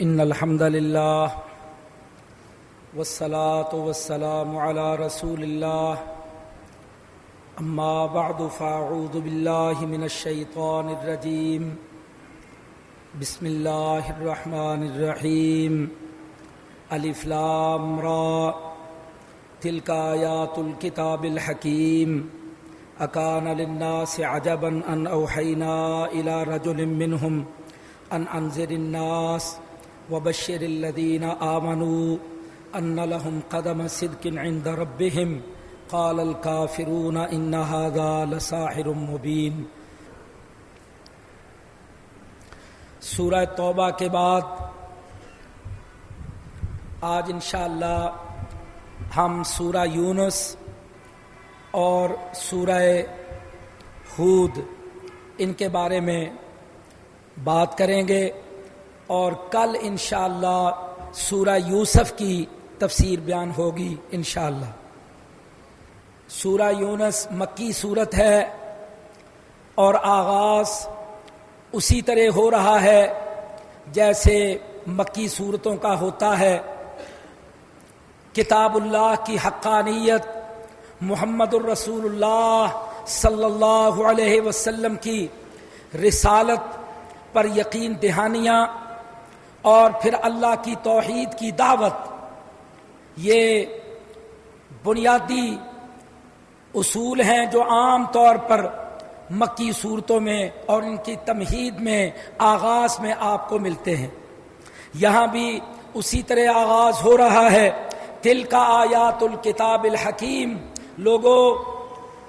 ان الحمد للہ والصلاة والسلام علی رسول اللہ اما بعد فاعوذ باللہ من الشیطان الرجیم بسم اللہ الرحمن الرحیم الف لام را تلک آیات الکتاب الحکیم اکان للناس عجبا ان اوحینا الی رجل منہم ان انذر الناس وبشر الذین آمنوا ان لهم قدم صدق عند ربهم قال الکافرون ان هذا لساحر مبین۔ سورہ توبہ کے بعد آج انشاءاللہ ہم سورہ یونس اور سورہ ہود ان کے بارے میں بات کریں گے، اور کل انشاءاللہ سورہ یوسف کی تفسیر بیان ہوگی انشاءاللہ۔ سورہ یونس مکی سورت ہے اور آغاز اسی طرح ہو رہا ہے جیسے مکی سورتوں کا ہوتا ہے۔ کتاب اللہ کی حقانیت، محمد الرسول اللہ صلی اللہ علیہ وسلم کی رسالت پر یقین دہانیاں، اور پھر اللہ کی توحید کی دعوت، یہ بنیادی اصول ہیں جو عام طور پر مکی صورتوں میں اور ان کی تمہید میں آغاز میں آپ کو ملتے ہیں۔ یہاں بھی اسی طرح آغاز ہو رہا ہے، تلک آیات الکتاب الحکیم، لوگوں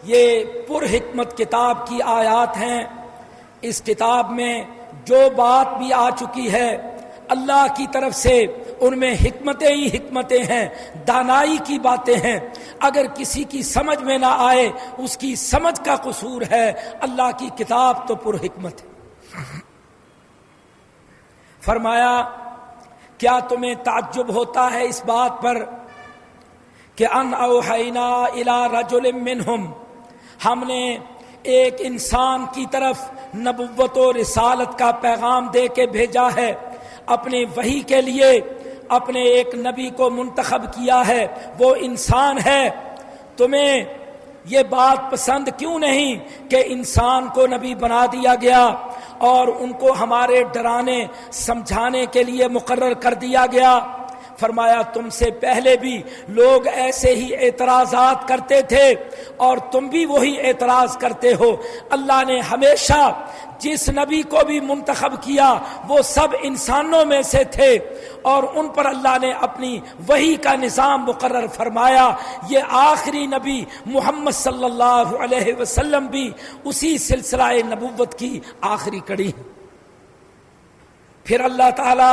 یہ پر حکمت کتاب کی آیات ہیں۔ اس کتاب میں جو بات بھی آ چکی ہے اللہ کی طرف سے ان میں حکمتیں ہی حکمتیں ہیں، دانائی کی باتیں ہیں۔ اگر کسی کی سمجھ میں نہ آئے اس کی سمجھ کا قصور ہے، اللہ کی کتاب تو پر حکمت ہے۔ فرمایا کیا تمہیں تعجب ہوتا ہے اس بات پر کہ ان اوحینا الی رجل منہم، ہم نے ایک انسان کی طرف نبوت و رسالت کا پیغام دے کے بھیجا ہے، اپنے وحی کے لیے اپنے ایک نبی کو منتخب کیا ہے، وہ انسان ہے۔ تمہیں یہ بات پسند کیوں نہیں کہ انسان کو نبی بنا دیا گیا اور ان کو ہمارے ڈرانے سمجھانے کے لیے مقرر کر دیا گیا؟ فرمایا تم سے پہلے بھی لوگ ایسے ہی اعتراضات کرتے تھے اور تم بھی وہی اعتراض کرتے ہو۔ اللہ نے ہمیشہ جس نبی کو بھی منتخب کیا وہ سب انسانوں میں سے تھے، اور ان پر اللہ نے اپنی وحی کا نظام مقرر فرمایا۔ یہ آخری نبی محمد صلی اللہ علیہ وسلم بھی اسی سلسلہ نبوت کی آخری کڑی ہے۔ پھر اللہ تعالی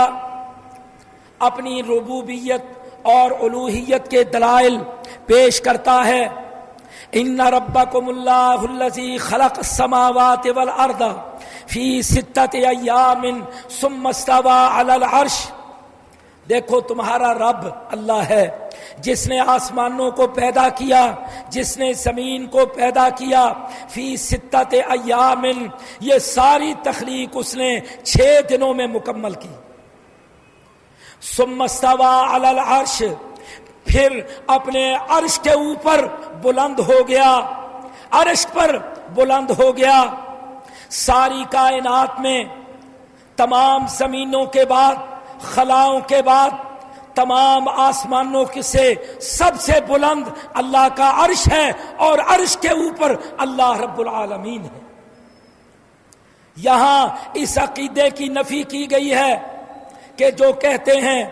اپنی ربوبیت اور الوہیت کے دلائل پیش کرتا ہے۔ ان ربکم اللہ الذی خلق السماوات والارض فی ستۃ ایام ثم استوی علی العرش، دیکھو تمہارا رب اللہ ہے جس نے آسمانوں کو پیدا کیا، جس نے زمین کو پیدا کیا، فی ستۃ ایام، یہ ساری تخلیق اس نے 6 دنوں میں مکمل کی۔ ثم استوی علی العرش، پھر اپنے عرش کے اوپر بلند ہو گیا، عرش پر بلند ہو گیا۔ ساری کائنات میں تمام زمینوں کے بعد، خلاؤں کے بعد، تمام آسمانوں سے سب سے بلند اللہ کا عرش ہے، اور عرش کے اوپر اللہ رب العالمین ہے۔ یہاں اس عقیدے کی نفی کی گئی ہے کہ جو کہتے ہیں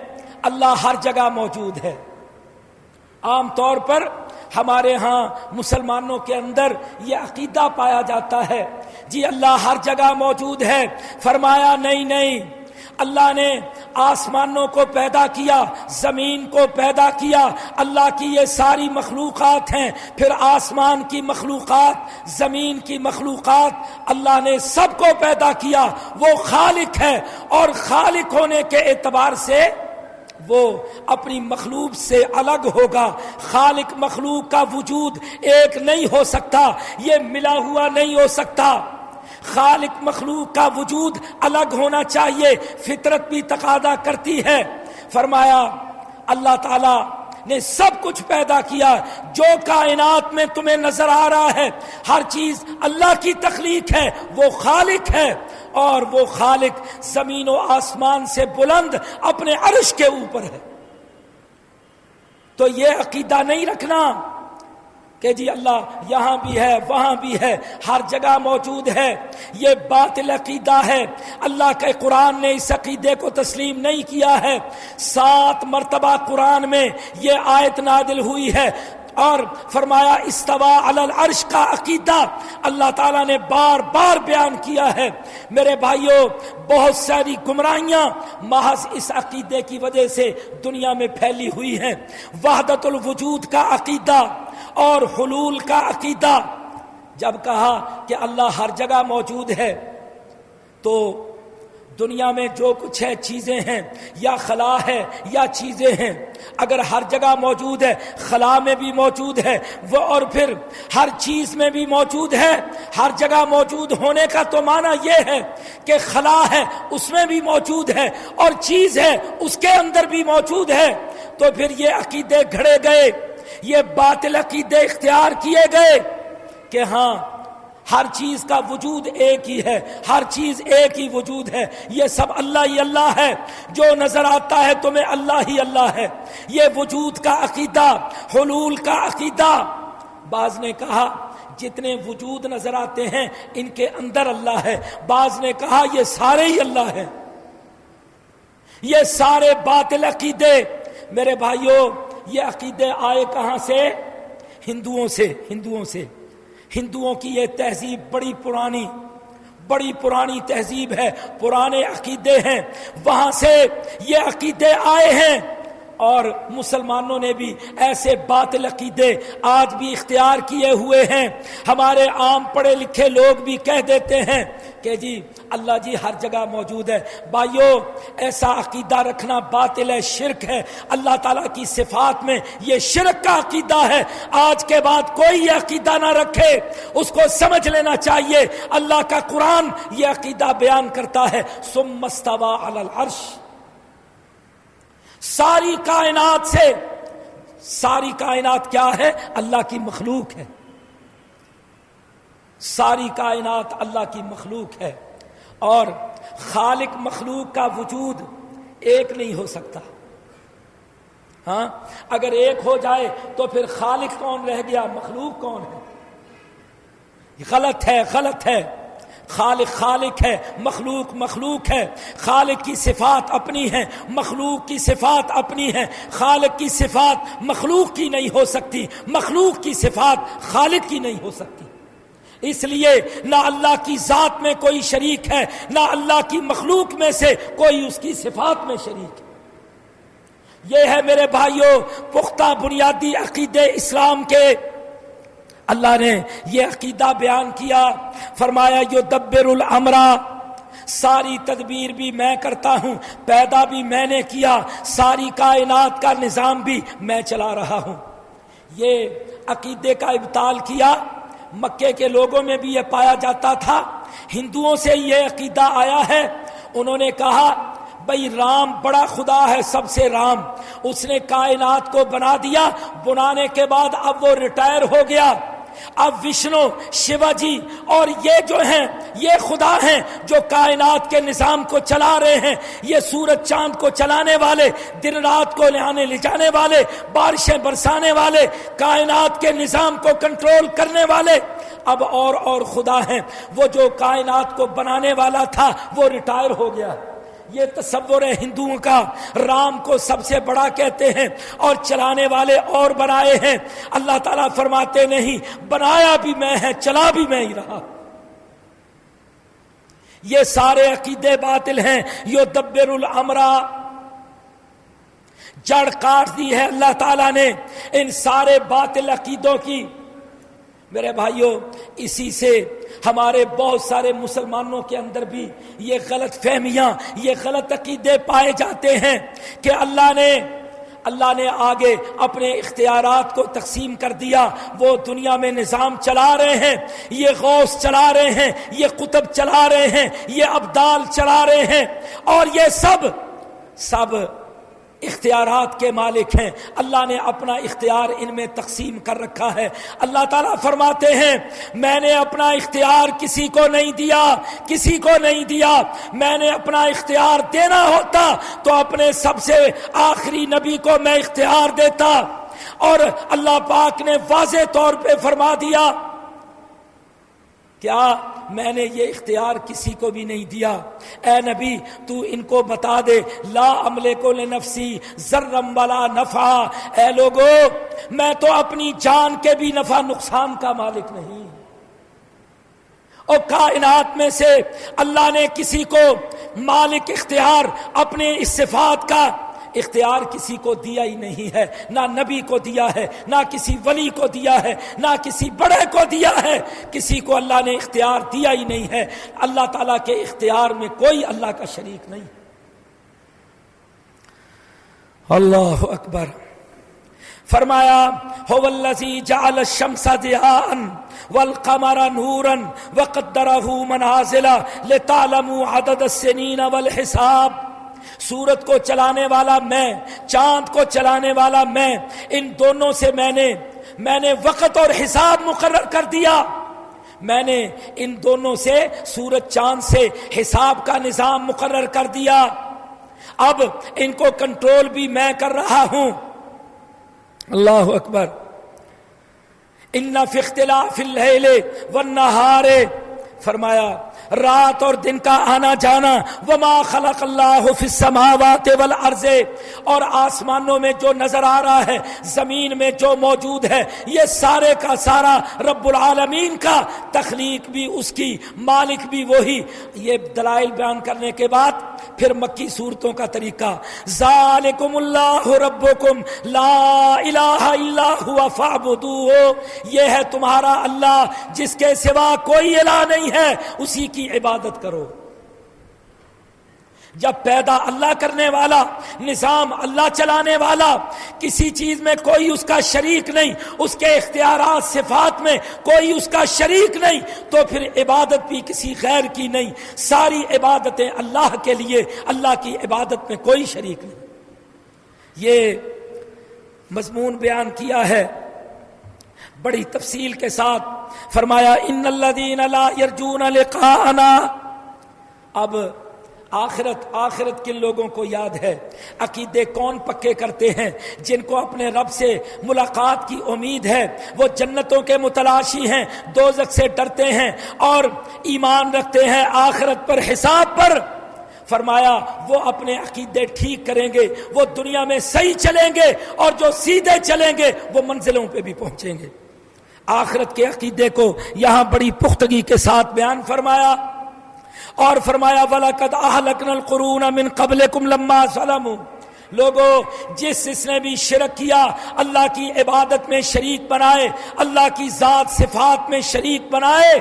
اللہ ہر جگہ موجود ہے۔ عام طور پر ہمارے ہاں مسلمانوں کے اندر یہ عقیدہ پایا جاتا ہے جی اللہ ہر جگہ موجود ہے۔ فرمایا نہیں، اللہ نے آسمانوں کو پیدا کیا، زمین کو پیدا کیا، اللہ کی یہ ساری مخلوقات ہیں، پھر آسمان کی مخلوقات، زمین کی مخلوقات، اللہ نے سب کو پیدا کیا۔ وہ خالق ہے، اور خالق ہونے کے اعتبار سے وہ اپنی مخلوق سے الگ ہوگا۔ خالق مخلوق کا وجود ایک نہیں ہو سکتا، یہ ملا ہوا نہیں ہو سکتا۔ خالق مخلوق کا وجود الگ ہونا چاہیے، فطرت بھی تقاضا کرتی ہے۔ فرمایا اللہ تعالی نے سب کچھ پیدا کیا، جو کائنات میں تمہیں نظر آ رہا ہے ہر چیز اللہ کی تخلیق ہے، وہ خالق ہے، اور وہ خالق زمین و آسمان سے بلند اپنے عرش کے اوپر ہے۔ تو یہ عقیدہ نہیں رکھنا کہ جی اللہ یہاں بھی ہے وہاں بھی ہے، ہر جگہ موجود ہے، یہ باطل عقیدہ ہے۔ اللہ کے قرآن نے اس عقیدے کو تسلیم نہیں کیا ہے۔ 7 مرتبہ قرآن میں یہ آیت نازل ہوئی ہے، اور فرمایا استوا علی العرش کا عقیدہ اللہ تعالیٰ نے بار بار بیان کیا ہے۔ میرے بھائیوں، بہت ساری گمراہیاں محض اس عقیدے کی وجہ سے دنیا میں پھیلی ہوئی ہیں۔ وحدت الوجود کا عقیدہ اور حلول کا عقیدہ، جب کہا کہ اللہ ہر جگہ موجود ہے تو دنیا میں جو کچھ ہے چیزیں ہیں، یا خلا ہے یا چیزیں ہیں، اگر ہر جگہ موجود ہے، خلا میں بھی موجود ہے وہ، اور پھر ہر چیز میں بھی موجود ہے، ہر جگہ موجود ہونے کا تو معنی یہ ہے کہ خلا ہے اس میں بھی موجود ہے، اور چیز ہے اس کے اندر بھی موجود ہے۔ تو پھر یہ عقیدے گھڑے گئے، یہ باطل عقیدے اختیار کیے گئے کہ ہاں ہر چیز کا وجود ایک ہی ہے، ہر چیز ایک ہی وجود ہے، یہ سب اللہ ہی اللہ ہے، جو نظر آتا ہے تمہیں اللہ ہی اللہ ہے۔ یہ وجود کا عقیدہ، حلول کا عقیدہ۔ بعض نے کہا جتنے وجود نظر آتے ہیں ان کے اندر اللہ ہے، بعض نے کہا یہ سارے ہی اللہ ہیں۔ یہ سارے باطل عقیدے میرے بھائیوں، یہ عقیدے آئے کہاں سے؟ ہندوؤں سے۔ ہندوؤں کی یہ تہذیب بڑی پرانی تہذیب ہے، پرانے عقیدے ہیں، وہاں سے یہ عقیدے آئے ہیں۔ اور مسلمانوں نے بھی ایسے باطل عقیدے آج بھی اختیار کیے ہوئے ہیں۔ ہمارے عام پڑھے لکھے لوگ بھی کہہ دیتے ہیں کہ جی اللہ جی ہر جگہ موجود ہے۔ بھائیو، ایسا عقیدہ رکھنا باطل ہے، شرک ہے۔ اللہ تعالیٰ کی صفات میں یہ شرک کا عقیدہ ہے۔ آج کے بعد کوئی یہ عقیدہ نہ رکھے، اس کو سمجھ لینا چاہیے۔ اللہ کا قرآن یہ عقیدہ بیان کرتا ہے، ثم استوى علی العرش۔ ساری کائنات کیا ہے؟ اللہ کی مخلوق ہے۔ ساری کائنات اللہ کی مخلوق ہے، اور خالق مخلوق کا وجود ایک نہیں ہو سکتا۔ ہاں، اگر ایک ہو جائے تو پھر خالق کون رہ گیا، مخلوق کون ہے؟ غلط ہے۔ خالق ہے، مخلوق ہے۔ خالق کی صفات اپنی ہیں، مخلوق کی صفات اپنی ہیں۔ خالق کی صفات مخلوق کی نہیں ہو سکتی، مخلوق کی صفات خالق کی نہیں ہو سکتی۔ اس لیے نہ اللہ کی ذات میں کوئی شریک ہے، نہ اللہ کی مخلوق میں سے کوئی اس کی صفات میں شریک ہے۔ یہ ہے میرے بھائیوں پختہ بنیادی عقیدے اسلام کے۔ اللہ نے یہ عقیدہ بیان کیا، فرمایا یدبر الامر، ساری تدبیر بھی میں کرتا ہوں، پیدا بھی میں نے کیا، ساری کائنات کا نظام بھی میں چلا رہا ہوں۔ یہ عقیدے کا ابطال کیا۔ مکے کے لوگوں میں بھی یہ پایا جاتا تھا، ہندوؤں سے یہ عقیدہ آیا ہے۔ انہوں نے کہا بھئی رام بڑا خدا ہے، سب سے رام، اس نے کائنات کو بنا دیا، بنانے کے بعد اب وہ ریٹائر ہو گیا، اب وشنو، شیوا جی اور یہ جو ہیں یہ خدا ہیں جو کائنات کے نظام کو چلا رہے ہیں، یہ سورج چاند کو چلانے والے، دن رات کو لے جانے والے، بارشیں برسانے والے، کائنات کے نظام کو کنٹرول کرنے والے۔ اب اور خدا ہیں، وہ جو کائنات کو بنانے والا تھا وہ ریٹائر ہو گیا۔ یہ تصور ہے ہندوؤں کا، رام کو سب سے بڑا کہتے ہیں اور چلانے والے اور بنائے ہیں۔ اللہ تعالیٰ فرماتے نہیں، بنایا بھی میں ہے، چلا بھی میں ہی رہا۔ یہ سارے عقیدے باطل ہیں۔ یدبر الامر، جڑ کاٹ دی ہے اللہ تعالیٰ نے ان سارے باطل عقیدوں کی۔ میرے بھائیوں، اسی سے ہمارے بہت سارے مسلمانوں کے اندر بھی یہ غلط فہمیاں، یہ غلط عقیدے پائے جاتے ہیں کہ اللہ نے اللہ نے آگے اپنے اختیارات کو تقسیم کر دیا. وہ دنیا میں نظام چلا رہے ہیں, یہ غوث چلا رہے ہیں, یہ قطب چلا رہے ہیں, یہ ابدال چلا رہے ہیں, اور یہ سب اختیارات کے مالک ہیں. اللہ نے اپنا اختیار ان میں تقسیم کر رکھا ہے. اللہ تعالیٰ فرماتے ہیں میں نے اپنا اختیار کسی کو نہیں دیا. میں نے اپنا اختیار دینا ہوتا تو اپنے سب سے آخری نبی کو میں اختیار دیتا. اور اللہ پاک نے واضح طور پہ فرما دیا کیا میں نے یہ اختیار کسی کو بھی نہیں دیا. اے نبی تو ان کو بتا دے لا املک لنفسی ذرا ولا نفع. اے لوگو میں تو اپنی جان کے بھی نفع نقصان کا مالک نہیں. اور کائنات میں سے اللہ نے کسی کو مالک اختیار اپنے اس صفات کا اختیار کسی کو دیا ہی نہیں ہے. نہ نبی کو دیا ہے, نہ کسی ولی کو دیا ہے, نہ کسی بڑے کو دیا ہے. کسی کو اللہ نے اختیار دیا ہی نہیں ہے. اللہ تعالیٰ کے اختیار میں کوئی اللہ کا شریک نہیں. اللہ اکبر. فرمایا هو الذی جعل الشمس ضیاء والقمر نورا وقدره منازل لتعلموا عدد السنین والحساب. سورج کو چلانے والا میں, چاند کو چلانے والا میں, ان دونوں سے میں نے وقت اور حساب مقرر کر دیا. میں نے ان دونوں سے سورج چاند سے حساب کا نظام مقرر کر دیا. اب ان کو کنٹرول بھی میں کر رہا ہوں. اللہ اکبر. ان فی اختلاف اللیل والنہار, فرمایا رات اور دن کا آنا جانا, وما خلق اللہ فی السماوات والارض, اور آسمانوں میں جو نظر آ رہا ہے, زمین میں جو موجود ہے, یہ سارے کا سارا رب العالمین کا. تخلیق بھی اس کی, مالک بھی وہی. یہ دلائل بیان کرنے کے بعد پھر مکی صورتوں کا طریقہ. ذالکم اللہ ربکم لا الہ الا ہوا فاعبدوہ, یہ ہے تمہارا اللہ جس کے سوا کوئی الہ نہیں ہے, اسی کی عبادت کرو. جب پیدا اللہ کرنے والا, نظام اللہ چلانے والا, کسی چیز میں کوئی اس کا شریک نہیں, اس کے اختیارات صفات میں کوئی اس کا شریک نہیں, تو پھر عبادت بھی کسی غیر کی نہیں. ساری عبادتیں اللہ کے لیے, اللہ کی عبادت میں کوئی شریک نہیں. یہ مضمون بیان کیا ہے بڑی تفصیل کے ساتھ. فرمایا ان الذین لا یرجون لقاءنا. اب آخرت کن لوگوں کو یاد ہے؟ عقیدے کون پکے کرتے ہیں؟ جن کو اپنے رب سے ملاقات کی امید ہے, وہ جنتوں کے متلاشی ہیں, دوزخ سے ڈرتے ہیں اور ایمان رکھتے ہیں آخرت پر, حساب پر. فرمایا وہ اپنے عقیدے ٹھیک کریں گے, وہ دنیا میں صحیح چلیں گے, اور جو سیدھے چلیں گے وہ منزلوں پہ بھی پہنچیں گے. آخرت کے عقیدے کو یہاں بڑی پختگی کے ساتھ بیان فرمایا, اور فرمایا وَلَقَدْ أَهْلَكْنَا الْقُرُونَ مِنْ قَبْلِكُمْ لَمَّا ظَلَمُوا. لوگوں جس نے بھی شرک کیا, اللہ کی عبادت میں شریک بنائے, اللہ کی ذات صفات میں شریک بنائے,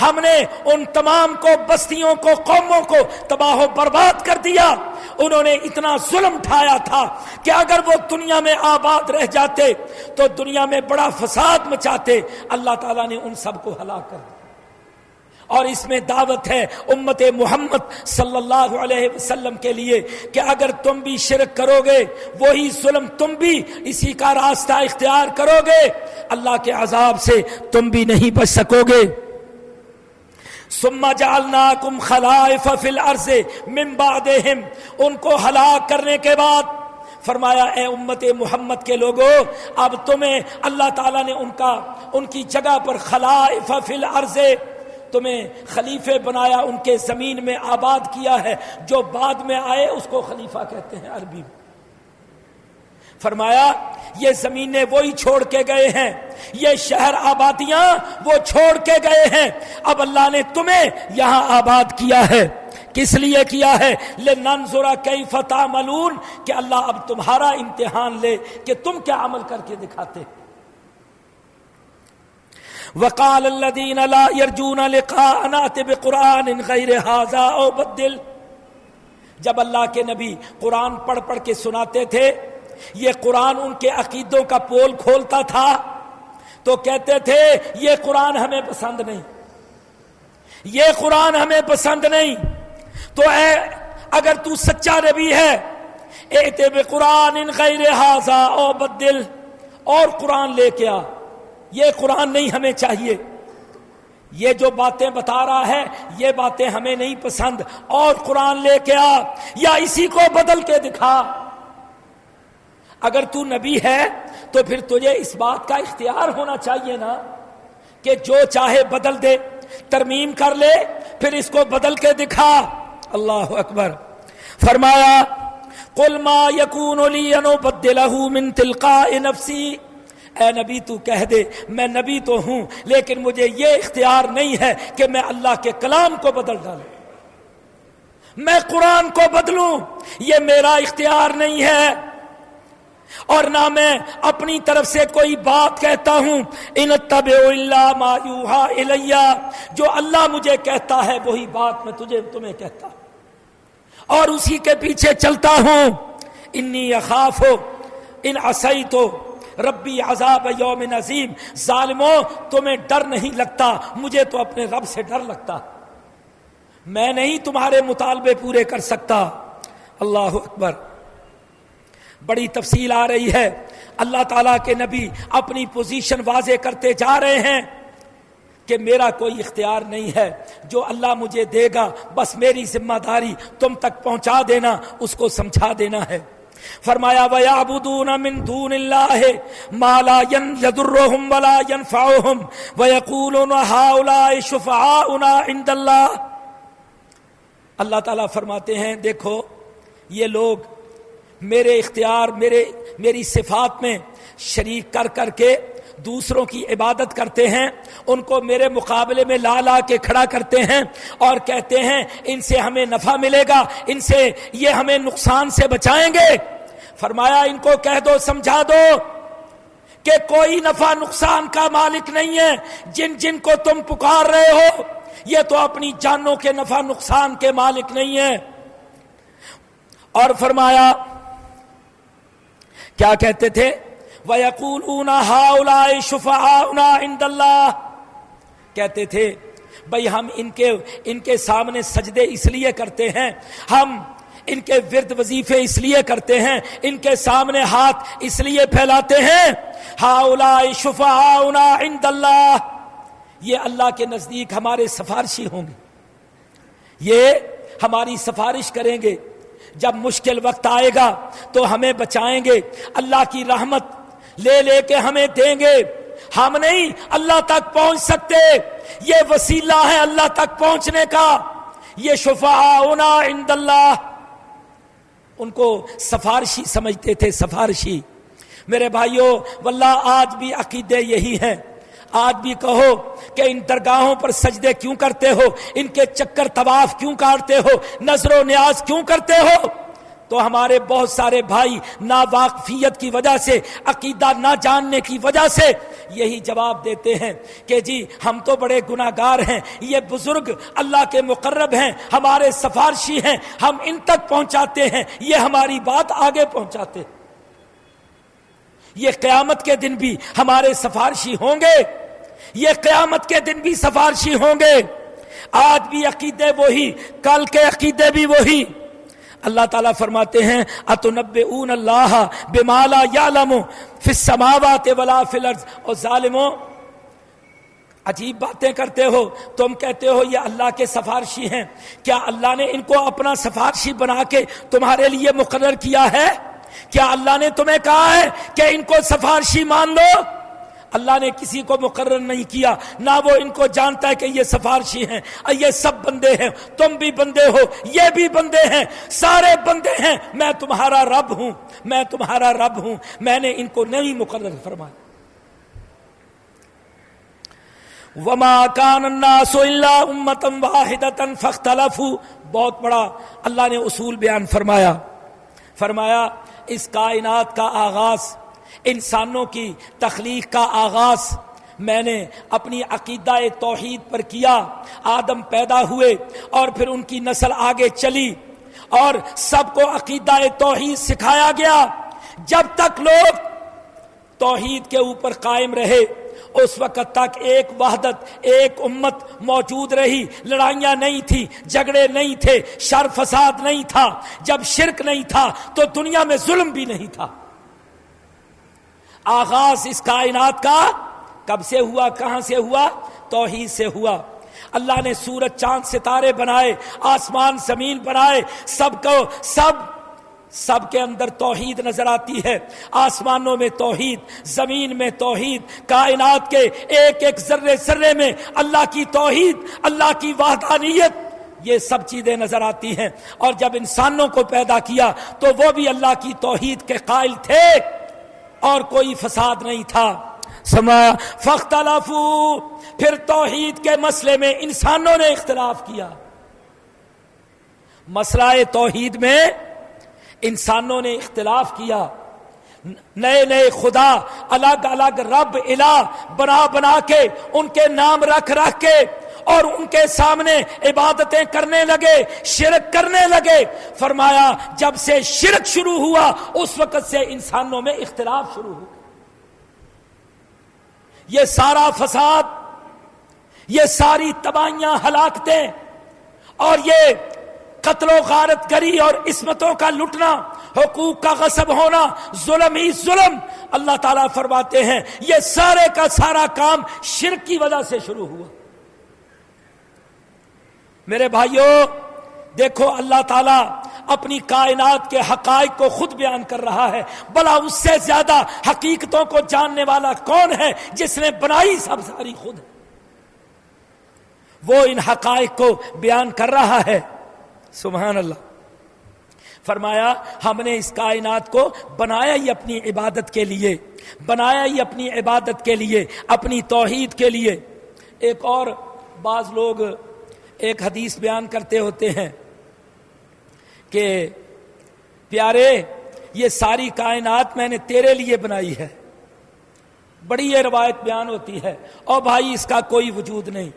ہم نے ان تمام کو, بستیوں کو, قوموں کو تباہ و برباد کر دیا. انہوں نے اتنا ظلم ڈھایا تھا کہ اگر وہ دنیا میں آباد رہ جاتے تو دنیا میں بڑا فساد مچاتے. اللہ تعالیٰ نے ان سب کو ہلاک کر دیا. اور اس میں دعوت ہے امت محمد صلی اللہ علیہ وسلم کے لیے کہ اگر تم بھی شرک کرو گے, وہی ظلم تم بھی اسی کا راستہ اختیار کرو گے, اللہ کے عذاب سے تم بھی نہیں بچ سکو گے. ثم جعلناکم خلائف فی الارض من بعدہم. ان کو ہلاک کرنے کے بعد فرمایا اے امت محمد کے لوگوں, اب تمہیں اللہ تعالیٰ نے ان کی جگہ پر خلائف فی الارض, تمہیں خلیفے بنایا, ان کے زمین میں آباد کیا ہے. جو بعد میں آئے اس کو خلیفہ کہتے ہیں عربی میں. فرمایا یہ زمینیں وہی چھوڑ کے گئے ہیں, یہ شہر آبادیاں وہ چھوڑ کے گئے ہیں, اب اللہ نے تمہیں یہاں آباد کیا ہے. کس لیے کیا ہے؟ لننظر کیف تعملون, کہ اللہ اب تمہارا امتحان لے کہ تم کیا عمل کر کے دکھاتے. وقال الذين لا يرجون لقاءنا ائت بقرآن غیر هذا او بدل. جب اللہ کے نبی قرآن پڑھ کے سناتے تھے یہ قرآن ان کے عقیدوں کا پول کھولتا تھا تو کہتے تھے یہ قرآن ہمیں پسند نہیں، یہ قرآن ہمیں پسند نہیں۔ تو اگر تو سچا نبی ہے ایتے بقرآن غیر ھذا او بدل، اور قرآن لے کے آ، یہ قرآن نہیں ہمیں چاہیے، یہ جو باتیں بتا رہا ہے یہ باتیں ہمیں نہیں پسند، اور قرآن لے کے آ یا اسی کو بدل کے دکھا۔ اگر تو نبی ہے تو پھر تجھے اس بات کا اختیار ہونا چاہیے نا کہ جو چاہے بدل دے، ترمیم کر لے، پھر اس کو بدل کے دکھا۔ اللہ اکبر۔ فرمایا قل ما یکون لی ان ابدلہ من تلقاء نفسی، اے نبی تو کہہ دے میں نبی تو ہوں لیکن مجھے یہ اختیار نہیں ہے کہ میں اللہ کے کلام کو بدل ڈالوں، میں قرآن کو بدلوں، یہ میرا اختیار نہیں ہے، اور نہ میں اپنی طرف سے کوئی بات کہتا ہوں۔ ان اتبع الا ما یوحى الی، جو اللہ مجھے کہتا ہے وہی بات میں تمہیں کہتا ہوں اور اسی کے پیچھے چلتا ہوں۔ انی اخاف ان عصیت ربی عذاب یوم عظیم، ظالموں تمہیں ڈر نہیں لگتا، مجھے تو اپنے رب سے ڈر لگتا، میں نہیں تمہارے مطالبے پورے کر سکتا۔ اللہ اکبر۔ بڑی تفصیل آ رہی ہے، اللہ تعالیٰ کے نبی اپنی پوزیشن واضح کرتے جا رہے ہیں کہ میرا کوئی اختیار نہیں ہے، جو اللہ مجھے دے گا بس میری ذمہ داری تم تک پہنچا دینا، اس کو سمجھا دینا ہے۔ فرمایا وَيَعْبُدُونَ مِن دُونِ اللَّهِ مَا لَا يَضُرُّهُمْ وَلَا يَنفَعُهُمْ وَيَقُولُونَ هَؤُلَاءِ شُفَعَاؤُنَا عِندَ اللَّهِ۔ اللہ تعالیٰ فرماتے ہیں دیکھو یہ لوگ میرے اختیار میری صفات میں شریک کر کے دوسروں کی عبادت کرتے ہیں، ان کو میرے مقابلے میں لا کے کھڑا کرتے ہیں اور کہتے ہیں ان سے ہمیں نفع ملے گا، ان سے یہ ہمیں نقصان سے بچائیں گے۔ فرمایا ان کو کہہ دو، سمجھا دو کہ کوئی نفع نقصان کا مالک نہیں ہے، جن کو تم پکار رہے ہو یہ تو اپنی جانوں کے نفع نقصان کے مالک نہیں ہے۔ اور فرمایا کیا کہتے تھے؟ وَيَقُولُونَ هَؤُلَاءِ شُفَعَاؤُنَا عِندَ اللَّهِ، کہتے تھے بھئی ہم ان کے سامنے سجدے اس لیے کرتے ہیں، ہم ان کے ورد وظیفے اس لیے کرتے ہیں، ان کے سامنے ہاتھ اس لیے پھیلاتے ہیں۔ هَؤُلَاءِ شُفَعَاؤُنَا عِندَ اللَّهِ، یہ اللہ کے نزدیک ہمارے سفارشی ہوں گے، یہ ہماری سفارش کریں گے، جب مشکل وقت آئے گا تو ہمیں بچائیں گے، اللہ کی رحمت لے کے ہمیں دیں گے، ہم نہیں اللہ تک پہنچ سکتے، یہ وسیلہ ہے اللہ تک پہنچنے کا، یہ شفاعنا عند اللہ۔ ان کو سفارشی سمجھتے تھے، سفارشی۔ میرے بھائیوں واللہ آج بھی عقیدے یہی ہیں، آج بھی کہو کہ ان درگاہوں پر سجدے کیوں کرتے ہو، ان کے چکر طواف کیوں کاٹتے ہو، نظر و نیاز کیوں کرتے ہو، تو ہمارے بہت سارے بھائی ناواقفیت کی وجہ سے، عقیدہ نہ جاننے کی وجہ سے یہی جواب دیتے ہیں کہ جی ہم تو بڑے گناہگار ہیں، یہ بزرگ اللہ کے مقرب ہیں، ہمارے سفارشی ہیں، ہم ان تک پہنچاتے ہیں، یہ ہماری بات آگے پہنچاتے ہیں، یہ قیامت کے دن بھی ہمارے سفارشی ہوں گے، یہ قیامت کے دن بھی سفارشی ہوں گے۔ آج بھی عقیدے وہی، کل کے عقیدے بھی وہی۔ اللہ تعالیٰ فرماتے ہیں اتنبئون اللہ بما لا یعلم فی السماوات ولا فی الارض، اور ظالموں عجیب باتیں کرتے ہو، تم کہتے ہو یہ اللہ کے سفارشی ہیں، کیا اللہ نے ان کو اپنا سفارشی بنا کے تمہارے لیے مقرر کیا ہے؟ کیا اللہ نے تمہیں کہا ہے کہ ان کو سفارشی مان لو؟ اللہ نے کسی کو مقرر نہیں کیا، نہ وہ ان کو جانتا ہے کہ یہ سفارشی ہیں، یہ سب بندے ہیں، تم بھی بندے ہو، یہ بھی بندے ہیں، سارے بندے ہیں، میں تمہارا رب ہوں، میں تمہارا رب ہوں، میں نے ان کو نہیں مقرر فرمایا۔ وَمَا كَانَ النَّاسُ إِلَّا أُمَّةً وَاحِدَةً فَاخْتَلَفُوا، بہت بڑا اللہ نے اصول بیان فرمایا اس کائنات کا آغاز، انسانوں کی تخلیق کا آغاز میں نے اپنی عقیدہ توحید پر کیا۔ آدم پیدا ہوئے اور پھر ان کی نسل آگے چلی اور سب کو عقیدہ توحید سکھایا گیا، جب تک لوگ توحید کے اوپر قائم رہے اس وقت تک ایک وحدت، ایک امت موجود رہی، لڑائیاں نہیں تھی، جھگڑے نہیں تھے، شر فساد نہیں تھا، جب شرک نہیں تھا تو دنیا میں ظلم بھی نہیں تھا۔ آغاز اس کائنات کا کب سے ہوا، کہاں سے ہوا؟ توحید سے ہوا۔ اللہ نے سورج چاند ستارے بنائے، آسمان زمین بنائے، سب کے اندر توحید نظر آتی ہے۔ آسمانوں میں توحید، زمین میں توحید، کائنات کے ایک ایک ذرے ذرے میں اللہ کی توحید، اللہ کی وحدانیت، یہ سب چیزیں نظر آتی ہیں۔ اور جب انسانوں کو پیدا کیا تو وہ بھی اللہ کی توحید کے قائل تھے اور کوئی فساد نہیں تھا۔ فاختلفوا، پھر توحید کے مسئلے میں انسانوں نے اختلاف کیا۔ مسئلہ توحید میں انسانوں نے اختلاف کیا، نئے نئے خدا، الگ الگ رب الہ بنا کے ان کے نام رکھ کے اور ان کے سامنے عبادتیں کرنے لگے، شرک کرنے لگے۔ فرمایا جب سے شرک شروع ہوا اس وقت سے انسانوں میں اختلاف شروع ہوا۔ یہ سارا فساد، یہ ساری تباہیاں، ہلاکتیں اور یہ قتل و غارت گری اور عصمتوں کا لٹنا، حقوق کا غصب ہونا، ظلم ہی ظلم، اللہ تعالیٰ فرماتے ہیں یہ سارے کا سارا کام شرک کی وجہ سے شروع ہوا۔ میرے بھائیوں دیکھو، اللہ تعالیٰ اپنی کائنات کے حقائق کو خود بیان کر رہا ہے۔ بھلا اس سے زیادہ حقیقتوں کو جاننے والا کون ہے جس نے بنائی سب ساری خود ہے؟ وہ ان حقائق کو بیان کر رہا ہے۔ سبحان اللہ۔ فرمایا ہم نے اس کائنات کو بنایا ہی اپنی عبادت کے لیے، بنایا ہی اپنی عبادت کے لیے، اپنی توحید کے لیے۔ ایک اور بعض لوگ ایک حدیث بیان کرتے ہوتے ہیں کہ پیارے یہ ساری کائنات میں نے تیرے لیے بنائی ہے، بڑی یہ روایت بیان ہوتی ہے، اور بھائی اس کا کوئی وجود نہیں۔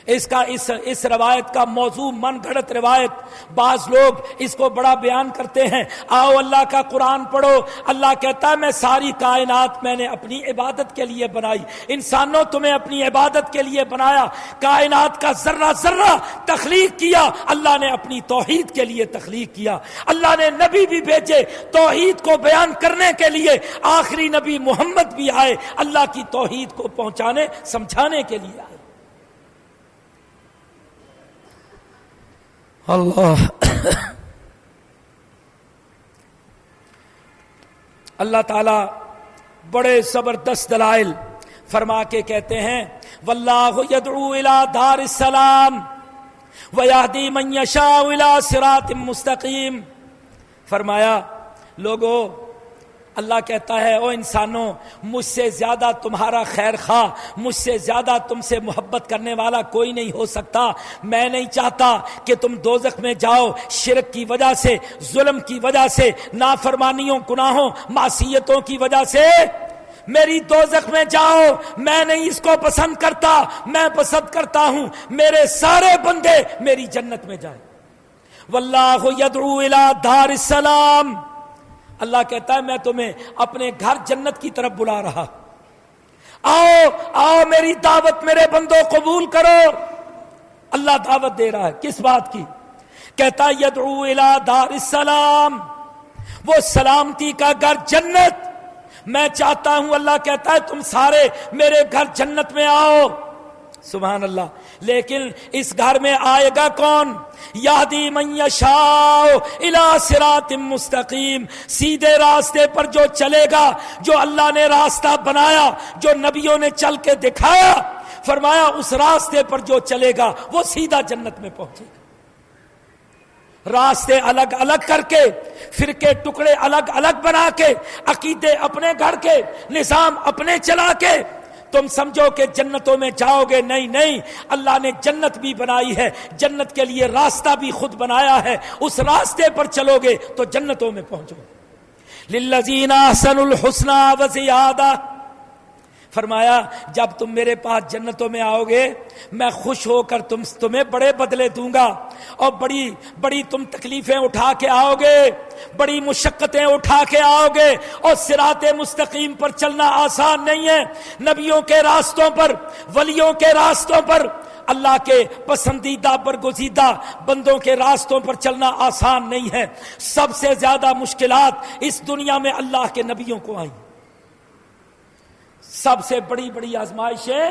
اس روایت کا موضوع من گھڑت روایت، بعض لوگ اس کو بڑا بیان کرتے ہیں۔ آؤ اللہ کا قرآن پڑھو، اللہ کہتا ہے میں ساری کائنات میں نے اپنی عبادت کے لیے بنائی۔ انسانوں تمہیں اپنی عبادت کے لیے بنایا، کائنات کا ذرہ ذرہ تخلیق کیا اللہ نے اپنی توحید کے لیے تخلیق کیا۔ اللہ نے نبی بھی بھیجے توحید کو بیان کرنے کے لیے، آخری نبی محمد بھی آئے اللہ کی توحید کو پہنچانے سمجھانے کے لیے آئے۔ اللہ تعالی بڑے زبردست دلائل فرما کے کہتے ہیں واللہ یدعو الی دار السلام ویہدی من یشاء الی صراط مستقیم۔ فرمایا لوگو، اللہ کہتا ہے او انسانوں، مجھ سے زیادہ تمہارا خیر خواہ، مجھ سے زیادہ تم سے محبت کرنے والا کوئی نہیں ہو سکتا۔ میں نہیں چاہتا کہ تم دوزخ میں جاؤ شرک کی وجہ سے، ظلم کی وجہ سے، نافرمانیوں، گناہوں، معصیتوں کی وجہ سے میری دوزخ میں جاؤ۔ میں نہیں اس کو پسند کرتا، میں پسند کرتا ہوں میرے سارے بندے میری جنت میں جائیں۔ واللہ یدعو الی دار السلام، اللہ کہتا ہے میں تمہیں اپنے گھر جنت کی طرف بلا رہا، آؤ میری دعوت میرے بندوں قبول کرو۔ اللہ دعوت دے رہا ہے کس بات کی؟ کہتا ہے یدعو الی دار السلام، وہ سلامتی کا گھر جنت میں چاہتا ہوں۔ اللہ کہتا ہے تم سارے میرے گھر جنت میں آؤ۔ سبحان اللہ۔ لیکن اس گھر میں آئے گا کون؟ یہدی من یشاء الی صراط مستقیم، سیدھے راستے پر جو چلے گا، جو اللہ نے راستہ بنایا، جو نبیوں نے چل کے دکھایا، فرمایا اس راستے پر جو چلے گا وہ سیدھا جنت میں پہنچے گا۔ راستے الگ الگ کر کے، فرقے ٹکڑے الگ الگ بنا کے، عقیدے اپنے گھر کے، نظام اپنے چلا کے تم سمجھو کہ جنتوں میں جاؤ گے، نہیں، اللہ نے جنت بھی بنائی ہے، جنت کے لیے راستہ بھی خود بنایا ہے، اس راستے پر چلو گے تو جنتوں میں پہنچو گے۔ للذین احسنوا الحسنی وزیادہ، فرمایا جب تم میرے پاس جنتوں میں آؤ گے میں خوش ہو کر تمہیں بڑے بدلے دوں گا، اور بڑی بڑی تم تکلیفیں اٹھا کے آؤ گے، بڑی مشقتیں اٹھا کے آؤ گے، اور صراط مستقیم پر چلنا آسان نہیں ہے۔ نبیوں کے راستوں پر، ولیوں کے راستوں پر، اللہ کے پسندیدہ برگزیدہ بندوں کے راستوں پر چلنا آسان نہیں ہے۔ سب سے زیادہ مشکلات اس دنیا میں اللہ کے نبیوں کو آئیں، سب سے بڑی بڑی آزمائشیں،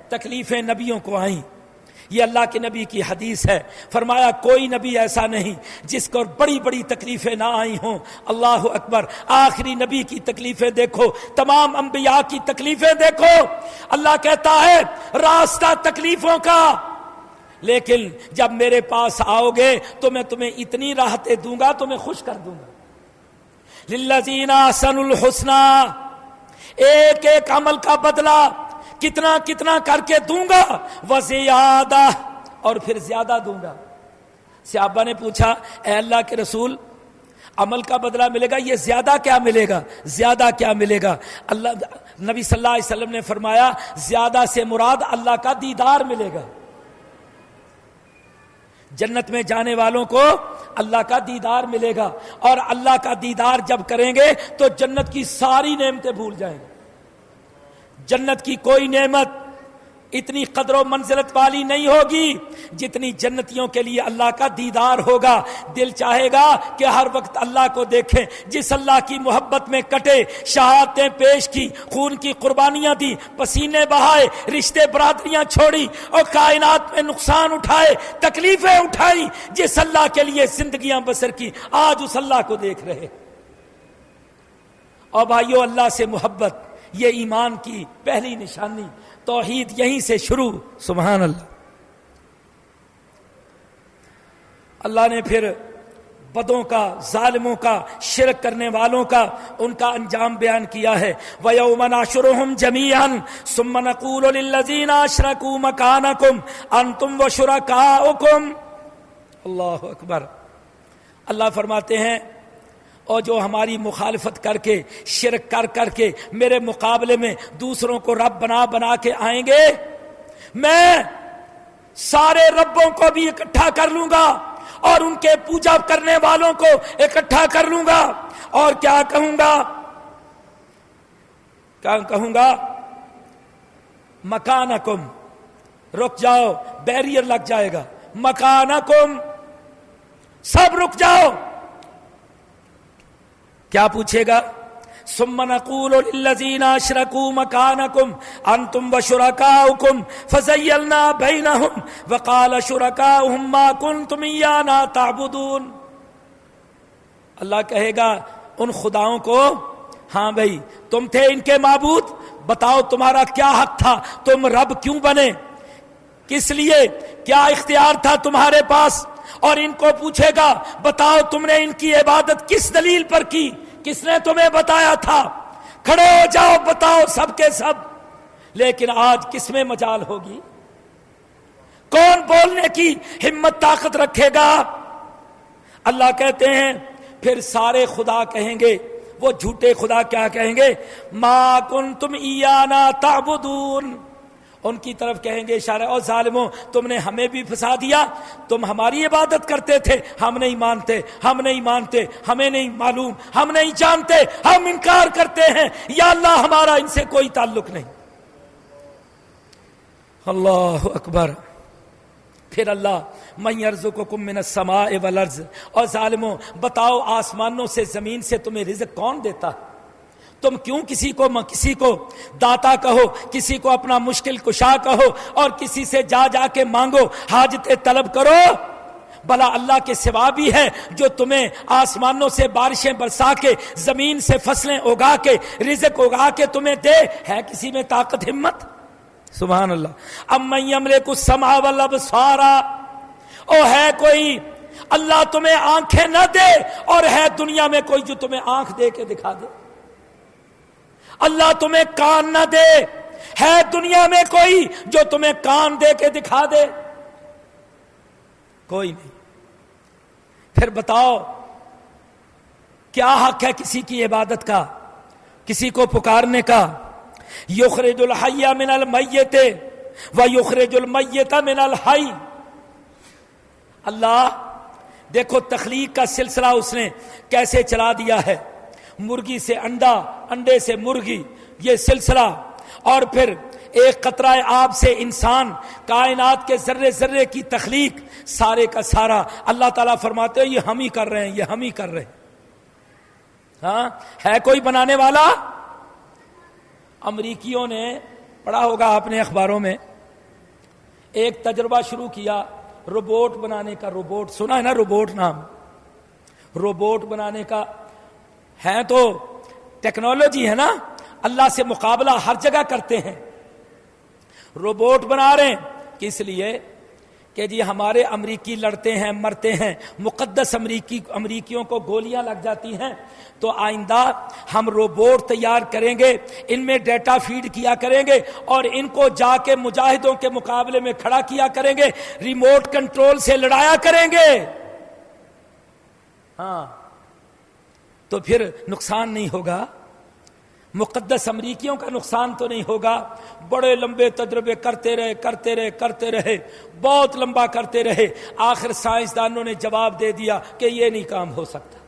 تکلیفیں نبیوں کو آئیں۔ یہ اللہ کے نبی کی حدیث ہے، فرمایا کوئی نبی ایسا نہیں جس کو بڑی بڑی تکلیفیں نہ آئی ہوں۔ اللہ اکبر، آخری نبی کی تکلیفیں دیکھو، تمام انبیاء کی تکلیفیں دیکھو۔ اللہ کہتا ہے راستہ تکلیفوں کا، لیکن جب میرے پاس آؤ گے تو میں تمہیں اتنی راحتیں دوں گا، تمہیں خوش کر دوں گا۔ للذین احسنوا الحسنی، ایک ایک عمل کا بدلہ کتنا کتنا کر کے دوں گا، وزیادہ، اور پھر زیادہ دوں گا۔ صحابہ نے پوچھا اے اللہ کے رسول عمل کا بدلہ ملے گا، یہ زیادہ کیا ملے گا؟ زیادہ کیا ملے گا؟ نبی صلی اللہ علیہ وسلم نے فرمایا زیادہ سے مراد اللہ کا دیدار ملے گا۔ جنت میں جانے والوں کو اللہ کا دیدار ملے گا، اور اللہ کا دیدار جب کریں گے تو جنت کی ساری نعمتیں بھول جائیں گے۔ جنت کی کوئی نعمت اتنی قدر و منزلت والی نہیں ہوگی جتنی جنتیوں کے لیے اللہ کا دیدار ہوگا۔ دل چاہے گا کہ ہر وقت اللہ کو دیکھیں۔ جس اللہ کی محبت میں کٹے، شہادتیں پیش کی، خون کی قربانیاں دی، پسینے بہائے، رشتے برادریاں چھوڑی، اور کائنات میں نقصان اٹھائے، تکلیفیں اٹھائی، جس اللہ کے لیے زندگیاں بسر کی، آج اس اللہ کو دیکھ رہے۔ اور بھائیو، اللہ سے محبت یہ ایمان کی پہلی نشانی، توحید یہیں سے شروع۔ سبحان اللہ۔ اللہ نے پھر بدوں کا، ظالموں کا، شرک کرنے والوں کا، ان کا انجام بیان کیا ہے۔ وَيَوْمَ نَحْشُرُهُمْ جَمِيعًا ثُمَّ نَقُولُ لِلَّذِينَ أَشْرَكُوا مَكَانَكُمْ أَنْتُمْ وَشُرَكَاؤُكُمْ۔ اللہ اکبر۔ اللہ فرماتے ہیں اور جو ہماری مخالفت کر کے، شرک کر کے میرے مقابلے میں دوسروں کو رب بنا کے آئیں گے، میں سارے ربوں کو بھی اکٹھا کر لوں گا اور ان کے پوجا کرنے والوں کو اکٹھا کر لوں گا، اور کیا کہوں گا مکانکم، رک جاؤ، بیریئر لگ جائے گا، مکانکم، سب رک جاؤ۔ کیا پوچھے گا؟ ثم نقول للذین اشرکوا مکانکم انتم وشرکاؤکم فزیلنا بینہم وقال شرکاؤہم ما کنتم ایانا تعبدون۔ اللہ کہے گا ان خداؤں کو، ہاں بھائی تم تھے ان کے معبود، بتاؤ تمہارا کیا حق تھا، تم رب کیوں بنے، کس لیے، کیا اختیار تھا تمہارے پاس؟ اور ان کو پوچھے گا بتاؤ تم نے ان کی عبادت کس دلیل پر کی، کس نے تمہیں بتایا تھا، کھڑے ہو جاؤ بتاؤ سب کے سب۔ لیکن آج کس میں مجال ہوگی؟ کون بولنے کی ہمت طاقت رکھے گا؟ اللہ کہتے ہیں پھر سارے خدا کہیں گے، وہ جھوٹے خدا کیا کہیں گے؟ ما کنتم ایانا تعبدون۔ ان کی طرف کہیں گے اشارہ، اور ظالموں تم نے ہمیں بھی پھنسا دیا، تم ہماری عبادت کرتے تھے، ہم نہیں مانتے، ہمیں نہیں معلوم، ہم نہیں جانتے، ہم انکار کرتے ہیں، یا اللہ ہمارا ان سے کوئی تعلق نہیں۔ اللہ اکبر۔ پھر اللہ من یرزقکم من السماء والارض، اور ظالموں بتاؤ آسمانوں سے زمین سے تمہیں رزق کون دیتا؟ تم کیوں کسی کو داتا کہو، کسی کو اپنا مشکل کشا کہو، اور کسی سے جا کے مانگو، حاجت طلب کرو؟ بھلا اللہ کے سوا بھی ہے جو تمہیں آسمانوں سے بارشیں برسا کے، زمین سے فصلیں اگا کے، رزق اگا کے تمہیں دے؟ ہے کسی میں طاقت ہمت؟ سبحان اللہ۔ امن یملک السمع والابصار، او ہے کوئی اللہ تمہیں آنکھیں نہ دے، اور ہے دنیا میں کوئی جو تمہیں آنکھ دے کے دکھا دے؟ اللہ تمہیں کان نہ دے، ہے دنیا میں کوئی جو تمہیں کان دے کے دکھا دے؟ کوئی نہیں۔ پھر بتاؤ کیا حق ہے کسی کی عبادت کا، کسی کو پکارنے کا؟ یخرج الحی من المیت ویخرج المیت من الحی. اللہ دیکھو تخلیق کا سلسلہ اس نے کیسے چلا دیا ہے. مرغی سے انڈا، انڈے سے مرغی، یہ سلسلہ، اور پھر ایک قطرہ آب سے انسان، کائنات کے ذرے ذرے کی تخلیق، سارے کا سارا اللہ تعالیٰ فرماتے ہیں یہ ہم ہی کر رہے ہیں، یہ ہم ہی کر رہے ہیں. ہاں ہے کوئی بنانے والا؟ امریکیوں نے پڑھا ہوگا آپ نے اخباروں میں، ایک تجربہ شروع کیا روبوٹ بنانے کا. روبوٹ سنا ہے نا، روبوٹ نام، روبوٹ بنانے کا. ہے تو ٹیکنالوجی ہے نا، اللہ سے مقابلہ ہر جگہ کرتے ہیں. روبوٹ بنا رہے ہیں کس لیے؟ کہ جی ہمارے امریکی لڑتے ہیں، مرتے ہیں، مقدس امریکیوں کو گولیاں لگ جاتی ہیں، تو آئندہ ہم روبوٹ تیار کریں گے، ان میں ڈیٹا فیڈ کیا کریں گے اور ان کو جا کے مجاہدوں کے مقابلے میں کھڑا کیا کریں گے، ریموٹ کنٹرول سے لڑایا کریں گے. ہاں تو پھر نقصان نہیں ہوگا، مقدس امریکیوں کا نقصان تو نہیں ہوگا. بڑے لمبے تجربے کرتے رہے، بہت لمبا کرتے رہے. آخر سائنسدانوں نے جواب دے دیا کہ یہ نہیں کام ہو سکتا.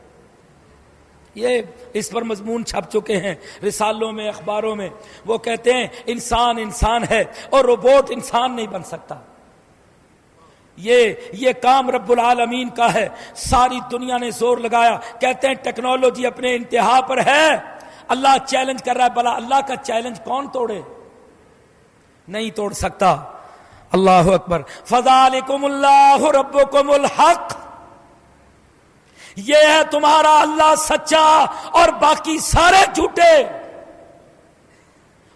یہ اس پر مضمون چھپ چکے ہیں رسالوں میں، اخباروں میں. وہ کہتے ہیں انسان انسان ہے اور روبوٹ انسان نہیں بن سکتا. یہ کام رب العالمین کا ہے. ساری دنیا نے زور لگایا، کہتے ہیں ٹیکنالوجی اپنے انتہا پر ہے. اللہ چیلنج کر رہا ہے، بلا اللہ کا چیلنج کون توڑے؟ نہیں توڑ سکتا. اللہ اکبر. فذالکم اللہ ربکم الحق، یہ ہے تمہارا اللہ سچا اور باقی سارے جھوٹے.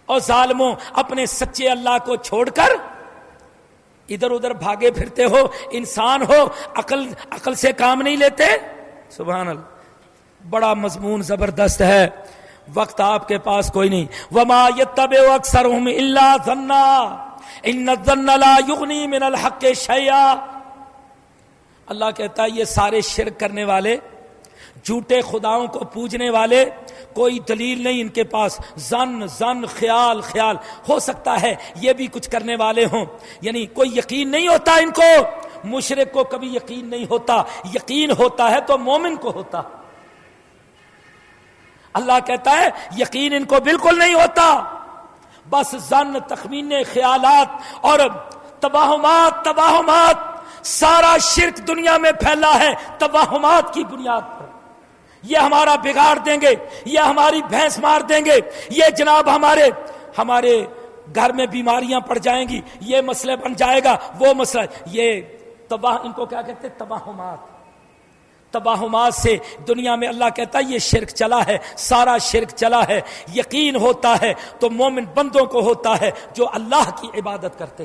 اور ظالموں اپنے سچے اللہ کو چھوڑ کر ادھر ادھر بھاگے پھرتے ہو. انسان ہو، عقل سے کام نہیں لیتے. سبحان اللہ. بڑا مضمون زبردست ہے، وقت آپ کے پاس کوئی نہیں. وما يتبع اکثرهم الا ظنا ان الظن لا یغنی من الحق شیئا. اللہ کہتا ہے یہ سارے شرک کرنے والے، جھوٹے خداؤں کو پوجنے والے، کوئی دلیل نہیں ان کے پاس. زن خیال ہو سکتا ہے یہ بھی کچھ کرنے والے ہوں، یعنی کوئی یقین نہیں ہوتا ان کو. مشرک کو کبھی یقین نہیں ہوتا، یقین ہوتا ہے تو مومن کو ہوتا. اللہ کہتا ہے یقین ان کو بالکل نہیں ہوتا، بس زن، تخمینے، خیالات اور توہمات. سارا شرک دنیا میں پھیلا ہے توہمات کی بنیاد پر. یہ ہمارا بگاڑ دیں گے، یہ ہماری بھینس مار دیں گے، یہ جناب ہمارے گھر میں بیماریاں پڑ جائیں گی، یہ مسئلہ بن جائے گا، وہ مسئلہ. یہ ان کو کیا کہتے ہیں؟ توہمات سے دنیا میں اللہ کہتا ہے یہ شرک چلا ہے، سارا شرک چلا ہے. یقین ہوتا ہے تو مومن بندوں کو ہوتا ہے جو اللہ کی عبادت کرتے.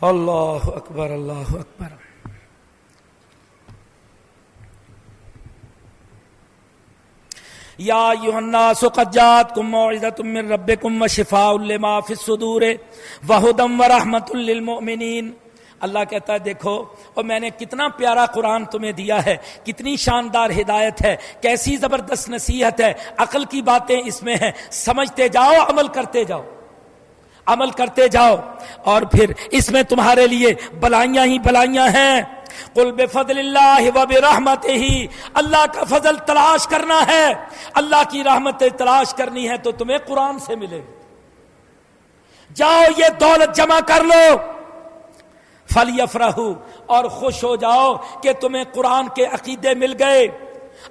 اللہ اکبر، اللہ اکبر. یا ایھا الناس قد جاءتکم موعظۃ من ربکم وشفاء لما فی الصدور وہدی ورحمۃ للمؤمنین. اللہ کہتا ہے دیکھو، اور میں نے کتنا پیارا قرآن تمہیں دیا ہے، کتنی شاندار ہدایت ہے، کیسی زبردست نصیحت ہے، عقل کی باتیں اس میں ہیں. سمجھتے جاؤ، عمل کرتے جاؤ. اور پھر اس میں تمہارے لیے بلائیاں ہی بلائیاں ہیں. قل بفضل اللہ وبرحمتہ، اللہ کا فضل تلاش کرنا ہے، اللہ کی رحمت تلاش کرنی ہے تو تمہیں قرآن سے ملے. جاؤ یہ دولت جمع کر لو. فَلْيَفْرَحُوا، اور خوش ہو جاؤ کہ تمہیں قرآن کے عقیدے مل گئے،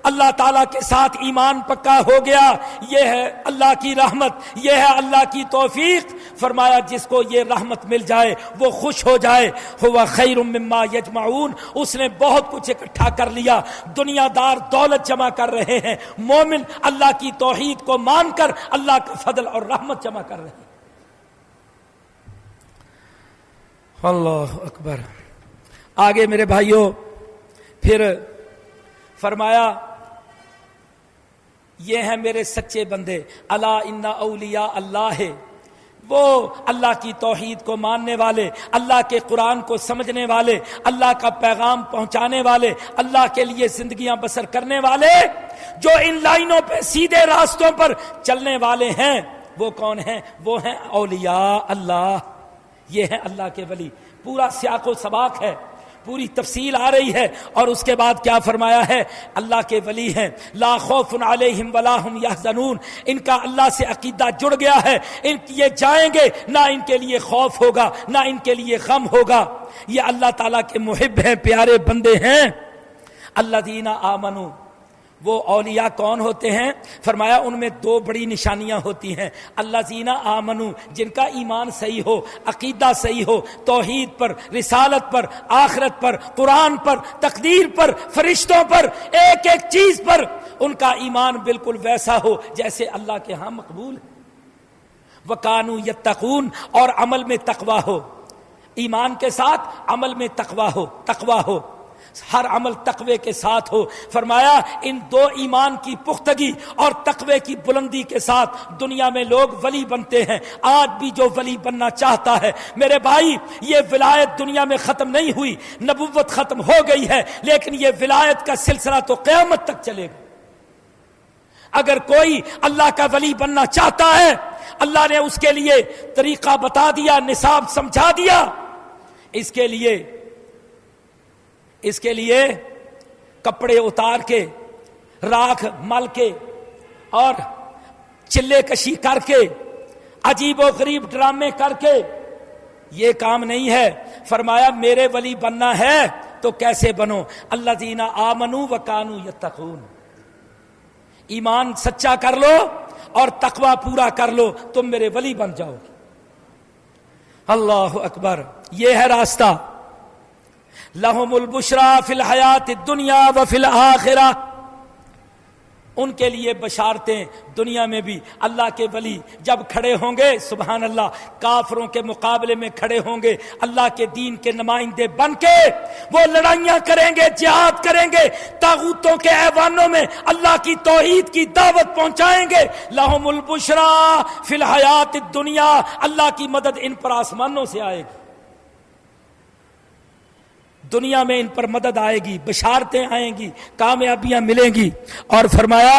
اللہ تعالیٰ کے ساتھ ایمان پکا ہو گیا. یہ ہے اللہ کی رحمت، یہ ہے اللہ کی توفیق. فرمایا جس کو یہ رحمت مل جائے وہ خوش ہو جائے. هُوَ خَيْرٌ مِّمَّا يَجْمَعُونَ، اس نے بہت کچھ اکٹھا کر لیا. دنیا دار دولت جمع کر رہے ہیں، مومن اللہ کی توحید کو مان کر اللہ کا فضل اور رحمت جمع کر رہے ہیں. اللہ اکبر. آگے میرے بھائیوں پھر فرمایا یہ ہیں میرے سچے بندے. الا ان اولیاء اللہ ہے، وہ اللہ کی توحید کو ماننے والے، اللہ کے قرآن کو سمجھنے والے، اللہ کا پیغام پہنچانے والے، اللہ کے لیے زندگیاں بسر کرنے والے، جو ان لائنوں پہ سیدھے راستوں پر چلنے والے ہیں، وہ کون ہیں؟ وہ ہیں اولیاء اللہ، یہ ہیں اللہ کے ولی۔ پورا سیاق و سباق ہے، پوری تفصیل آ رہی ہے، اور اس کے بعد کیا فرمایا ہے؟ اللہ کے ولی ہیں لا خوف علیہم ولا ہم یحزنون، ان کا اللہ سے عقیدہ جڑ گیا ہے، یہ جائیں گے نہ ان کے لیے خوف ہوگا نہ ان کے لیے غم ہوگا۔ یہ اللہ تعالیٰ کے محب ہیں، پیارے بندے ہیں۔ الذین آمنوا، وہ اولیاء کون ہوتے ہیں؟ فرمایا ان میں دو بڑی نشانیاں ہوتی ہیں۔ الذین آمنوا، جن کا ایمان صحیح ہو، عقیدہ صحیح ہو، توحید پر، رسالت پر، آخرت پر، قرآن پر، تقدیر پر، فرشتوں پر، ایک ایک چیز پر ان کا ایمان بالکل ویسا ہو جیسے اللہ کے ہاں مقبول ہے۔ وَكَانُوا يَتَّقُونَ، اور عمل میں تقویٰ ہو، ایمان کے ساتھ عمل میں تقویٰ ہو، تقویٰ ہو، ہر عمل تقوی کے ساتھ ہو۔ فرمایا ان دو ایمان کی پختگی اور تقوی کی بلندی کے ساتھ دنیا میں لوگ ولی بنتے ہیں۔ آج بھی جو ولی بننا چاہتا ہے میرے بھائی، یہ ولایت دنیا میں ختم نہیں ہوئی، نبوت ختم ہو گئی ہے، لیکن یہ ولایت کا سلسلہ تو قیامت تک چلے گا۔ اگر کوئی اللہ کا ولی بننا چاہتا ہے، اللہ نے اس کے لیے طریقہ بتا دیا، نصاب سمجھا دیا۔ اس کے لیے کپڑے اتار کے، راکھ مل کے اور چلے کشی کر کے، عجیب و غریب ڈرامے کر کے یہ کام نہیں ہے۔ فرمایا میرے ولی بننا ہے تو کیسے بنو؟ الذین آمنوا وکانوا یتقون، ایمان سچا کر لو اور تقوی پورا کر لو، تم میرے ولی بن جاؤ گے۔ اللہ اکبر، یہ ہے راستہ۔ لہم البشریٰ فی الحیات الدنیا وفی الآخرہ، ان کے لیے بشارتیں دنیا میں بھی۔ اللہ کے ولی جب کھڑے ہوں گے، سبحان اللہ، کافروں کے مقابلے میں کھڑے ہوں گے، اللہ کے دین کے نمائندے بن کے وہ لڑائیاں کریں گے، جہاد کریں گے، طاغوتوں کے ایوانوں میں اللہ کی توحید کی دعوت پہنچائیں گے۔ لہم البشریٰ فی الحیات الدنیا، اللہ کی مدد ان پر آسمانوں سے آئے گی، دنیا میں ان پر مدد آئے گی، بشارتیں آئیں گی، کامیابیاں ملیں گی۔ اور فرمایا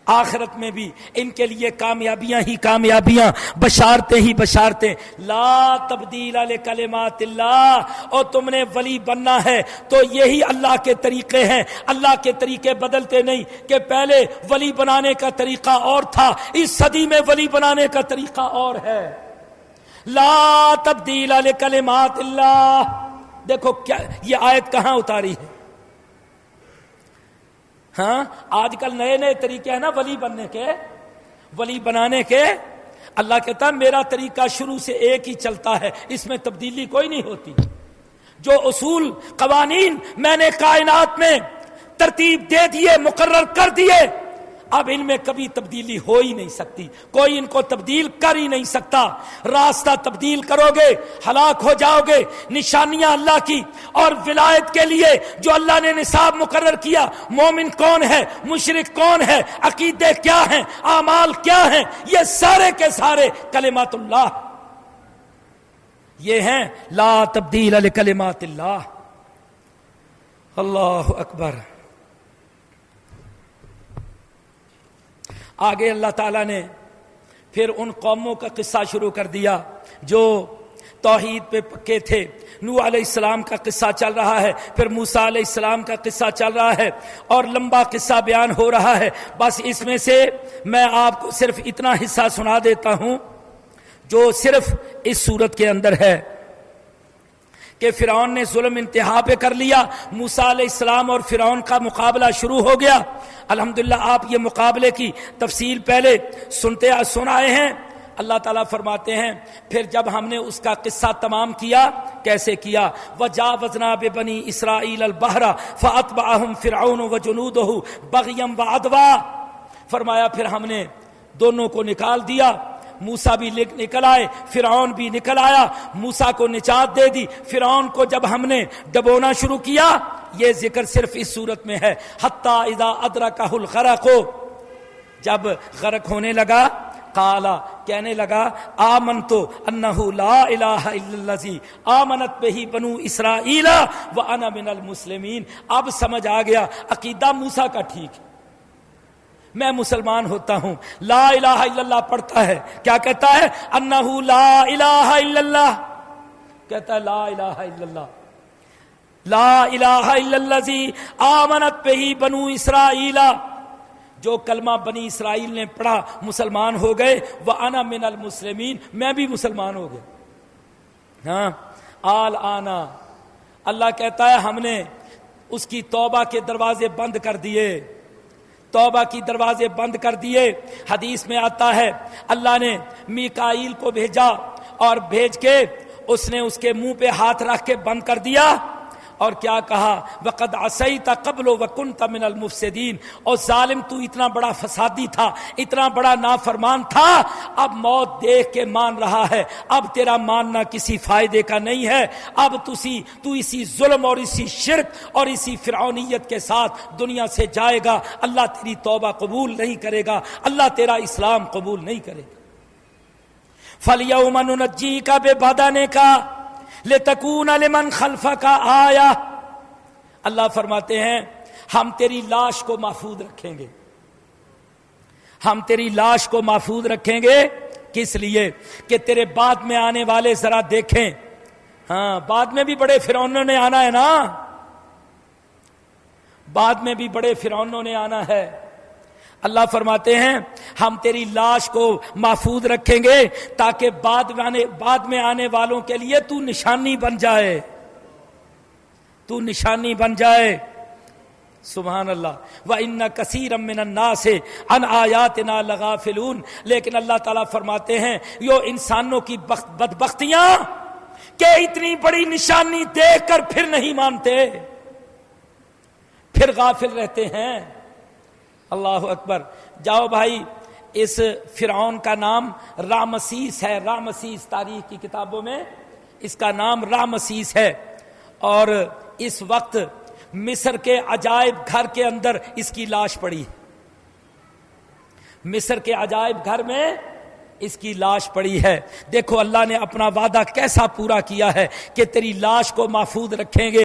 آخرت میں بھی ان کے لیے کامیابیاں ہی کامیابیاں، بشارتیں ہی بشارتیں۔ لا تبدیل لکلمات اللہ، اور تم نے ولی بننا ہے تو یہی اللہ کے طریقے ہیں، اللہ کے طریقے بدلتے نہیں کہ پہلے ولی بنانے کا طریقہ اور تھا، اس صدی میں ولی بنانے کا طریقہ اور ہے۔ لا تبدیل لکلمات اللہ، دیکھو کیا یہ آیت کہاں اتاری ہے؟ ہاں آج کل نئے نئے طریقے ہیں نا ولی بننے کے، ولی بنانے کے۔ اللہ کہتا ہے میرا طریقہ شروع سے ایک ہی چلتا ہے، اس میں تبدیلی کوئی نہیں ہوتی۔ جو اصول قوانین میں نے کائنات میں ترتیب دے دیے، مقرر کر دیے، اب ان میں کبھی تبدیلی ہو ہی نہیں سکتی، کوئی ان کو تبدیل کر ہی نہیں سکتا۔ راستہ تبدیل کرو گے ہلاک ہو جاؤ گے۔ نشانیاں اللہ کی اور ولایت کے لیے جو اللہ نے نصاب مقرر کیا، مومن کون ہے، مشرک کون ہے، عقیدے کیا ہیں، اعمال کیا ہیں، یہ سارے کے سارے کلمات اللہ، یہ ہیں لا تبدیل لکلمات اللہ۔ اللہ اکبر۔ آگے اللہ تعالیٰ نے پھر ان قوموں کا قصہ شروع کر دیا جو توحید پہ پکے تھے۔ نوح علیہ السلام کا قصہ چل رہا ہے، پھر موسیٰ علیہ السلام کا قصہ چل رہا ہے، اور لمبا قصہ بیان ہو رہا ہے۔ بس اس میں سے میں آپ کو صرف اتنا حصہ سنا دیتا ہوں جو صرف اس سورت کے اندر ہے کہ فرعون نے ظلم انتہا پہ کر لیا، موسیٰ علیہ السلام اور فرعون کا مقابلہ شروع ہو گیا۔ الحمدللہ آپ یہ مقابلے کی تفصیل پہلے سن آئے ہیں۔ اللہ تعالیٰ فرماتے ہیں پھر جب ہم نے اس کا قصہ تمام کیا، کیسے کیا؟ وَجَاوَزْنَا بِبَنِي إِسْرَائِيلَ الْبَحْرَ فَأَتْبَعَهُمْ فِرْعَوْنُ وَجُنُودُهُ بَغْيًا وَعَدْوًا، فرمایا پھر ہم نے دونوں کو نکال دیا، موسیٰ بھی نکل آئے، فرعون بھی نکل آیا، موسیٰ کو نجات دے دی، فرعون کو جب ہم نے ڈبونا شروع کیا، یہ ذکر صرف اس صورت میں ہے۔ حتی اذا ادرکہ الغرق، جب غرق ہونے لگا قالا کہنے لگا آمنتو انہ لا الہ الا الذی آمنت بہ بنو اسرائیل وانا من المسلمین. اب سمجھ آ گیا عقیدہ موسیٰ کا ٹھیک ہے، میں مسلمان ہوتا ہوں. لا الہ الا اللہ پڑھتا ہے، کیا کہتا ہے؟ انہ لا الہ الا اللہ، کہتا ہے لا الہ الا اللہ. لا الہ الا الذی آمنت بہ بنو اسرائیل، جو کلمہ بنی اسرائیل نے پڑھا مسلمان ہو گئے. وَأَنَا مِنَ الْمُسْلِمِينَ، میں بھی مسلمان ہو گیا. ہاں آل آنا، اللہ کہتا ہے ہم نے اس کی توبہ کے دروازے بند کر دیے، توبہ کی دروازے بند کر دیے. حدیث میں آتا ہے اللہ نے میکائیل کو بھیجا اور بھیج کے اس نے اس کے منہ پہ ہاتھ رکھ کے بند کر دیا، اور کیا کہا؟ وَقَدْ عَصَيْتَ قَبْلُ وَكُنْتَ مِنَ الْمُفْسِدِينَ. اور ظالم تو اتنا بڑا فسادی تھا، اتنا بڑا نافرمان تھا، اب موت دیکھ کے مان رہا ہے. اب تیرا ماننا کسی فائدے کا نہیں ہے. اب تو اسی ظلم اور اسی شرک اور اسی فرعونیت کے ساتھ دنیا سے جائے گا. اللہ تیری توبہ قبول نہیں کرے گا، اللہ تیرا اسلام قبول نہیں کرے گا. فَالْيَوْمَ نُنَجِّيكَ بِبَدَنِكَ لِتَكُونَ لِمَنْ خَلْفَكَ آیَةً. اللہ فرماتے ہیں ہم تیری لاش کو محفوظ رکھیں گے، ہم تیری لاش کو محفوظ رکھیں گے. کس لیے؟ کہ تیرے بعد میں آنے والے ذرا دیکھیں. ہاں بعد میں بھی بڑے فرعونوں نے آنا ہے نا، بعد میں بھی بڑے فرعونوں نے آنا ہے. اللہ فرماتے ہیں ہم تیری لاش کو محفوظ رکھیں گے تاکہ بعد میں آنے والوں کے لیے تو نشانی بن جائے، تو نشانی بن جائے. سبحان اللہ. وَإِنَّ كَثِيرًا مِّنَ النَّاسِ عَنْ آيَاتِنَا لَغَافِلُونَ. لیکن اللہ تعالیٰ فرماتے ہیں یہ انسانوں کی بدبختیاں کہ اتنی بڑی نشانی دیکھ کر پھر نہیں مانتے، پھر غافل رہتے ہیں. اللہ اکبر. جاؤ بھائی، اس فرعون کا نام رامسیس ہے. رامسیس تاریخ کی کتابوں میں اس کا نام رامسیس ہے. اور اس وقت مصر کے عجائب گھر کے اندر اس کی لاش پڑی، مصر کے عجائب گھر میں اس کی لاش پڑی ہے. دیکھو اللہ نے اپنا وعدہ کیسا پورا کیا ہے کہ تیری لاش کو محفوظ رکھیں گے.